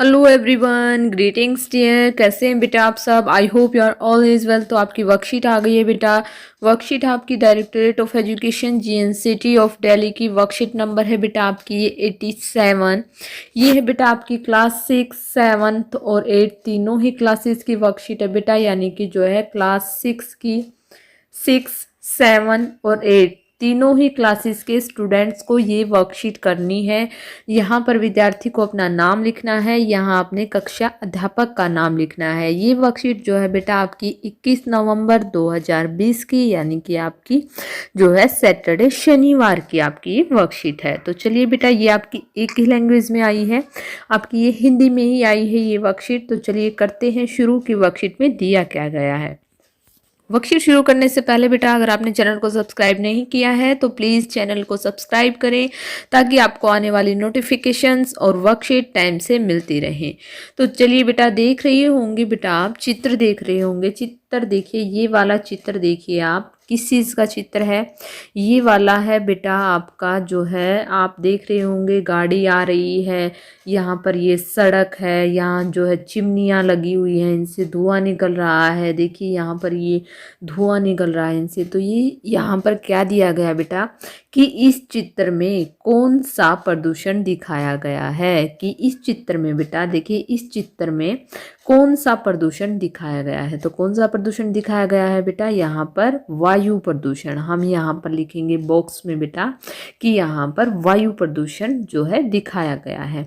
Hello everyone, greetings dear. कैसे हैं बेटा आप सब? I hope you are all is well. तो आपकी वर्कशीट आ गई है बेटा। वर्कशीट आपकी directorate of education GNCT of Delhi की वर्कशीट नंबर है बेटा आपकी ये 87। ये है बेटा आपकी क्लास 6, 7 और 8 तीनों ही क्लासेस की वर्कशीट है बेटा, यानी कि जो है क्लास 6 की 6, 7 और 8 तीनों ही क्लासेस के स्टूडेंट्स को ये वर्कशीट करनी है। यहाँ पर विद्यार्थी को अपना नाम लिखना है, यहाँ अपने कक्षा अध्यापक का नाम लिखना है। ये वर्कशीट जो है बेटा आपकी 21 नवंबर 2020 की, यानी कि आपकी जो है सैटरडे शनिवार की आपकी ये वर्कशीट है। तो चलिए बेटा, ये आपकी एक ही लैंग्वेज में आई है, आपकी ये हिंदी में ही आई है ये वर्कशीट। तो चलिए करते हैं शुरू की वर्कशीट में दिया क्या गया है। वर्कशीट शुरू करने से पहले बेटा, अगर आपने चैनल को सब्सक्राइब नहीं किया है तो प्लीज़ चैनल को सब्सक्राइब करें, ताकि आपको आने वाली नोटिफिकेशंस और वर्कशीट टाइम से मिलती रहें। तो चलिए बेटा, देख रही होंगे बेटा, आप चित्र देख रहे होंगे। चित्र देखिए, ये वाला चित्र देखिए आप, किस चीज़ का चित्र है? ये वाला है बेटा आपका, जो है आप देख रहे होंगे गाड़ी आ रही है, यहाँ पर ये सड़क है, यहाँ जो है चिमनियाँ लगी हुई हैं, इनसे धुआं निकल रहा है। देखिए यहाँ पर ये धुआं निकल रहा है इनसे। तो ये यहाँ पर क्या दिया गया बेटा कि इस चित्र में कौन सा प्रदूषण दिखाया गया है, कि इस चित्र में बेटा देखिए, इस चित्र में कौन सा प्रदूषण दिखाया गया है। तो कौन सा प्रदूषण दिखाया गया है बेटा? यहाँ पर वायु प्रदूषण। हम यहाँ पर लिखेंगे बॉक्स में बेटा कि यहाँ पर वायु प्रदूषण जो है दिखाया गया है।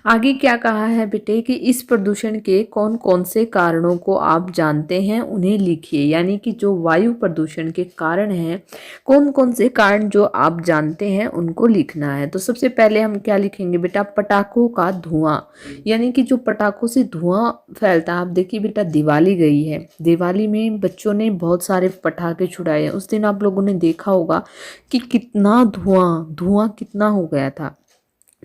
आगे क्या कहा है बेटे कि इस प्रदूषण के कौन कौन से कारणों को आप जानते हैं, उन्हें लिखिए। यानी कि जो वायु प्रदूषण के कारण हैं, कौन कौन से कारण जो आप जानते हैं उनको लिखना है। तो सबसे पहले हम क्या लिखेंगे बेटा? पटाखों का धुआं। यानी कि जो पटाखों से धुआं फैलता है। आप देखिए बेटा, दिवाली गई है, दिवाली में बच्चों ने बहुत सारे पटाखे छुड़ाए हैं। उस दिन आप लोगों ने देखा होगा कि कितना धुआं धुआं कितना हो गया था।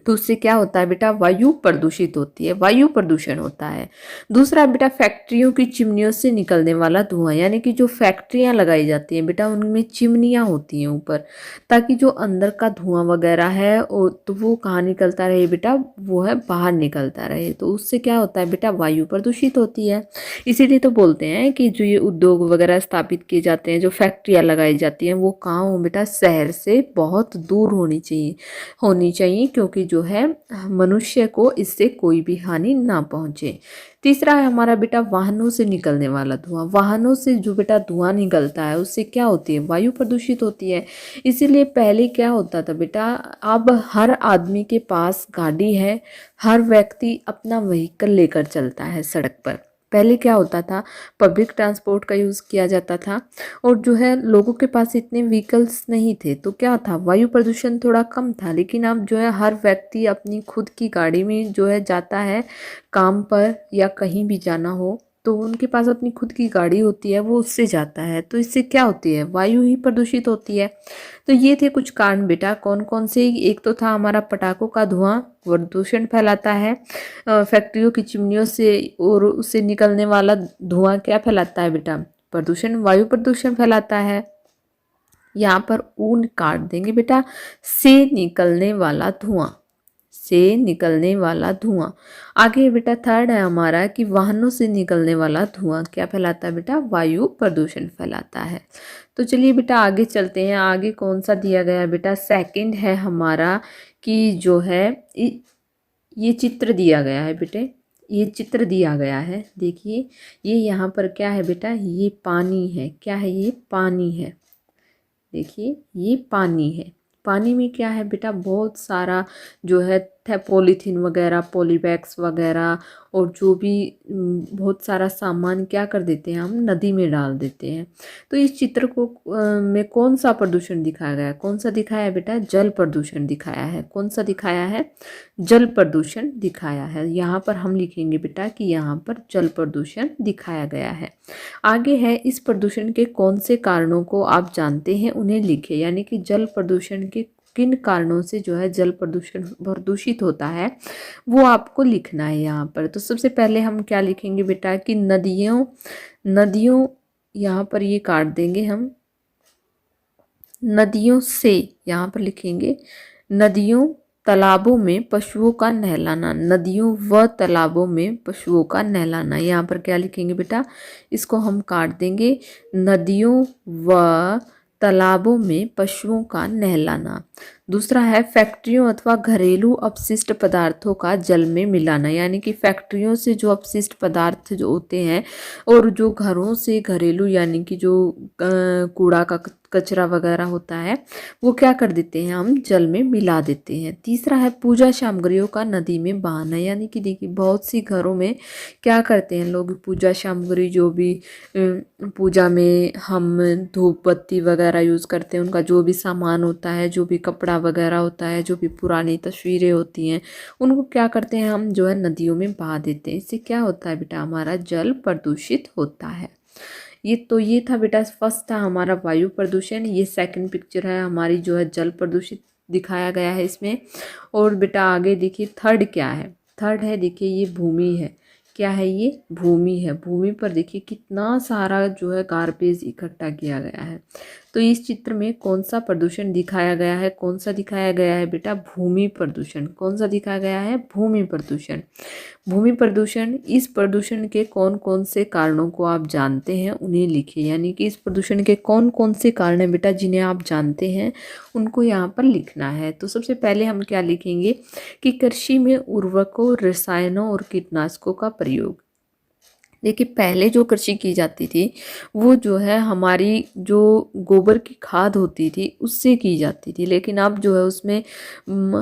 तो उससे क्या होता है बेटा? वायु प्रदूषित होती है, वायु प्रदूषण होता है। दूसरा बेटा, फैक्ट्रियों की चिमनियों से निकलने वाला धुआं। यानी कि जो फैक्ट्रियां लगाई जाती हैं बेटा, उनमें चिमनियां होती हैं ऊपर, ताकि जो अंदर का धुआं वगैरह है तो वो कहाँ निकलता रहे बेटा? वो है बाहर निकलता रहे। तो उससे क्या होता है बेटा? वायु प्रदूषित होती है। इसीलिए तो बोलते हैं कि जो ये उद्योग वगैरह स्थापित किए जाते हैं, जो फैक्ट्रियां लगाई जाती हैं, वो कहाँ हो बेटा? शहर से बहुत दूर होनी चाहिए, क्योंकि जो है मनुष्य को इससे कोई भी हानि ना पहुंचे। तीसरा है हमारा बेटा वाहनों से निकलने वाला धुआं। वाहनों से जो बेटा धुआं निकलता है, उससे क्या होती है? वायु प्रदूषित होती है। इसीलिए पहले क्या होता था बेटा, अब हर आदमी के पास गाड़ी है, हर व्यक्ति अपना व्हीकल लेकर चलता है सड़क पर। पहले क्या होता था, पब्लिक ट्रांसपोर्ट का यूज़ किया जाता था, और जो है लोगों के पास इतने व्हीकल्स नहीं थे, तो क्या था, वायु प्रदूषण थोड़ा कम था। लेकिन अब जो है हर व्यक्ति अपनी खुद की गाड़ी में जो है जाता है काम पर, या कहीं भी जाना हो तो उनके पास अपनी खुद की गाड़ी होती है, वो उससे जाता है। तो इससे क्या होती है? वायु ही प्रदूषित होती है। तो ये थे कुछ कारण बेटा, कौन कौन से? एक तो था हमारा पटाखों का धुआं, प्रदूषण फैलाता है। फैक्ट्रियों की चिमनियों से और उससे निकलने वाला धुआं क्या फैलाता है बेटा? प्रदूषण, वायु प्रदूषण फैलाता है। यहाँ पर ऊन काट देंगे बेटा, से निकलने वाला धुआं, से निकलने वाला धुआं। आगे बेटा थर्ड है हमारा कि वाहनों से निकलने वाला धुआं क्या फैलाता है बेटा? वायु प्रदूषण फैलाता है। तो चलिए बेटा आगे चलते हैं। आगे कौन सा दिया गया है बेटा? सेकंड है हमारा कि जो है ये चित्र दिया गया है बेटे, ये चित्र दिया गया है। देखिए ये यहाँ पर क्या है बेटा? ये पानी है। क्या है? ये पानी है। देखिए ये पानी है। पानी में क्या है बेटा? बहुत सारा जो है पॉलीथीन वगैरह, पॉलीबैग्स वगैरह, और जो भी बहुत सारा सामान क्या कर देते हैं, हम नदी में डाल देते हैं। तो इस चित्र को में कौन सा प्रदूषण दिखाया गया है? कौन सा दिखाया है बेटा? जल प्रदूषण दिखाया है। कौन सा दिखाया है? जल प्रदूषण दिखाया है। यहाँ पर हम लिखेंगे बेटा कि यहाँ पर जल प्रदूषण दिखाया गया है। आगे है, इस प्रदूषण के कौन से कारणों को आप जानते हैं, उन्हें लिखें। यानी कि जल प्रदूषण के किन कारणों से जो है जल प्रदूषण प्रदूषित होता है, वो आपको लिखना है यहाँ पर। तो सबसे पहले हम क्या लिखेंगे बेटा कि नदियों, नदियों, यहाँ पर ये काट देंगे हम, नदियों से, यहाँ पर लिखेंगे नदियों तालाबों में पशुओं का नहलाना, नदियों व तालाबों में पशुओं का नहलाना। यहाँ पर क्या लिखेंगे बेटा, इसको हम काट देंगे, नदियों व तालाबों में पशुओं का नहलाना। दूसरा है फैक्ट्रियों अथवा घरेलू अपशिष्ट पदार्थों का जल में मिलाना, यानी कि फैक्ट्रियों से जो अपशिष्ट पदार्थ जो होते हैं और जो घरों से घरेलू यानी कि जो कूड़ा का कचरा वगैरह होता है वो क्या कर देते हैं, हम जल में मिला देते हैं। तीसरा है पूजा सामग्रियों का नदी में बहाना, यानी कि देखिए बहुत सी घरों में क्या करते हैं लोग, पूजा सामग्री जो भी पूजा में हम धूप बत्ती वगैरह यूज़ करते हैं, उनका जो भी सामान होता है, जो भी कपड़ा वगैरह होता है, जो भी पुरानी तस्वीरें होती हैं, उनको क्या करते हैं हम जो है नदियों में बहा देते हैं। इससे क्या होता है बेटा, हमारा जल प्रदूषित होता है। ये था बेटा, फर्स्ट था हमारा वायु प्रदूषण। ये सेकंड पिक्चर है हमारी जो है जल प्रदूषित दिखाया गया है इसमें। और बेटा आगे देखिए थर्ड क्या है, थर्ड है देखिए ये भूमि है। क्या है, ये भूमि है। भूमि पर देखिए कितना सारा जो है गार्बेज इकट्ठा किया गया है। तो इस चित्र में कौन सा प्रदूषण दिखाया गया है, कौन सा दिखाया गया है बेटा, भूमि प्रदूषण। कौन सा दिखाया गया है, भूमि प्रदूषण। भूमि प्रदूषण, इस प्रदूषण के कौन कौन से कारणों को आप जानते हैं उन्हें लिखिए, यानी कि इस प्रदूषण के कौन कौन से कारण हैं बेटा जिन्हें आप जानते हैं उनको यहाँ पर लिखना है। तो सबसे पहले हम क्या लिखेंगे कि कृषि में उर्वरकों, रसायनों और कीटनाशकों का प्रयोग। देखिए पहले जो कृषि की जाती थी वो जो है हमारी जो गोबर की खाद होती थी उससे की जाती थी, लेकिन अब जो है उसमें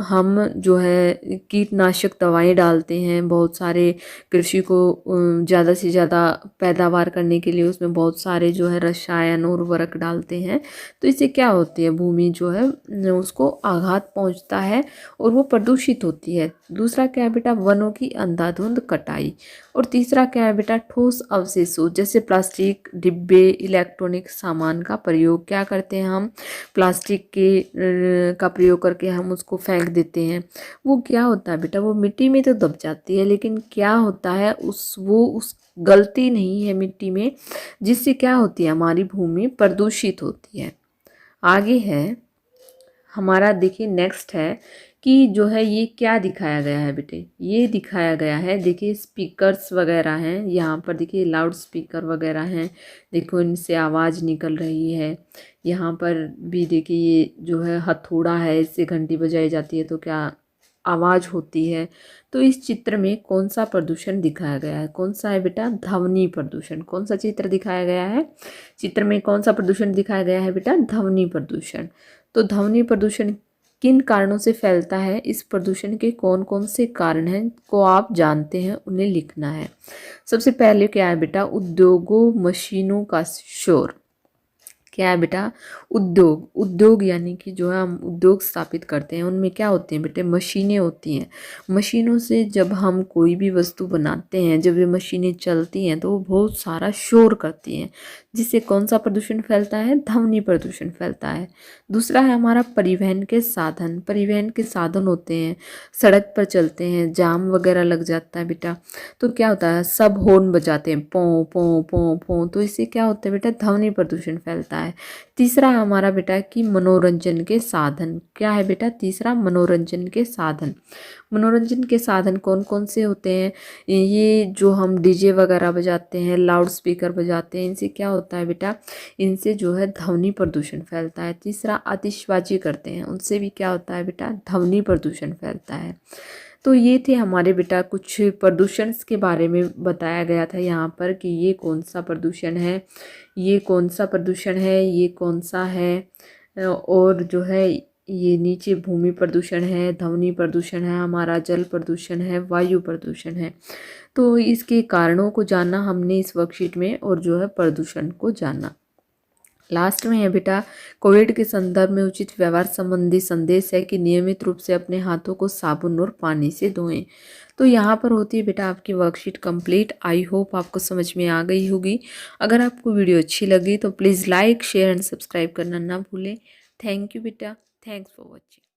हम जो है कीटनाशक दवाएं डालते हैं। बहुत सारे कृषि को ज़्यादा से ज़्यादा पैदावार करने के लिए उसमें बहुत सारे जो है रसायन उर्वरक डालते हैं। तो इससे क्या होती है, भूमि जो है उसको आघात पहुंचता है और वो प्रदूषित होती है। दूसरा क्या है बेटा, वनों की अंधाधुंध कटाई। और तीसरा क्या है बेटा, ठोस अवशेषों जैसे प्लास्टिक, डिब्बे, इलेक्ट्रॉनिक सामान का प्रयोग। क्या करते हैं हम, प्लास्टिक के का प्रयोग करके हम उसको फेंक देते हैं। वो क्या होता है बेटा, वो मिट्टी में तो दब जाती है, लेकिन क्या होता है उस गलती नहीं है मिट्टी में, जिससे क्या होती है हमारी भूमि प्रदूषित होती है। आगे है हमारा, देखिए नेक्स्ट है कि जो है ये क्या दिखाया गया है बेटे, ये दिखाया गया है देखिए स्पीकर्स वगैरह हैं यहाँ पर, देखिए लाउड स्पीकर वगैरह हैं, देखो इनसे आवाज़ निकल रही है। यहाँ पर भी देखिए ये जो है हथौड़ा है, इससे घंटी बजाई जाती है तो क्या आवाज़ होती है। तो इस चित्र में कौन सा प्रदूषण दिखाया गया है, कौन सा है बेटा, ध्वनि प्रदूषण। कौन सा चित्र दिखाया गया है, चित्र में कौन सा प्रदूषण दिखाया गया है बेटा, ध्वनि प्रदूषण। तो ध्वनि प्रदूषण किन कारणों से फैलता है, इस प्रदूषण के कौन कौन से कारण हैं को आप जानते हैं उन्हें लिखना है। सबसे पहले क्या है बेटा, उद्योगों, मशीनों का शोर। क्या है बेटा, उद्योग। उद्योग यानी कि जो है हम उद्योग स्थापित करते हैं, उनमें क्या होती हैं बेटे, मशीनें होती हैं। मशीनों से जब हम कोई भी वस्तु बनाते हैं, जब ये मशीनें चलती हैं तो वो बहुत सारा शोर करती हैं, जिससे कौन सा प्रदूषण फैलता है, ध्वनि प्रदूषण फैलता है। दूसरा है हमारा परिवहन के साधन। परिवहन के साधन होते हैं, सड़क पर चलते हैं, जाम वगैरह लग जाता है बेटा, तो क्या होता है सब हॉर्न बजाते हैं, पों पों पों पों, तो इससे क्या होता है बेटा, ध्वनि प्रदूषण फैलता है। तीसरा हमारा बेटा कि मनोरंजन के साधन। क्या है बेटा, तीसरा मनोरंजन के साधन। मनोरंजन के साधन कौन कौन से होते हैं, ये जो हम डीजे वगैरह बजाते हैं, लाउड स्पीकर बजाते हैं, इनसे क्या होता है बेटा, इनसे जो है ध्वनि प्रदूषण फैलता है। तीसरा आतिशबाजी करते हैं, उनसे भी क्या होता है बेटा, ध्वनि प्रदूषण फैलता है। तो ये थे हमारे बेटा कुछ प्रदूषण के बारे में बताया गया था यहाँ पर कि ये कौन सा प्रदूषण है, ये कौन सा प्रदूषण है, ये कौन सा है। और जो है ये नीचे भूमि प्रदूषण है, ध्वनि प्रदूषण है, हमारा जल प्रदूषण है, वायु प्रदूषण है। तो इसके कारणों को जाना हमने इस वर्कशीट में, और जो है प्रदूषण को जाना। लास्ट में है बेटा, कोविड के संदर्भ में उचित व्यवहार संबंधी संदेश है कि नियमित रूप से अपने हाथों को साबुन और पानी से धोएं। तो यहाँ पर होती है बेटा आपकी वर्कशीट कंप्लीट। आई होप आपको समझ में आ गई होगी। अगर आपको वीडियो अच्छी लगी तो please like, share and subscribe करना ना भूलें। थैंक यू बेटा, थैंक्स फॉर वॉचिंग।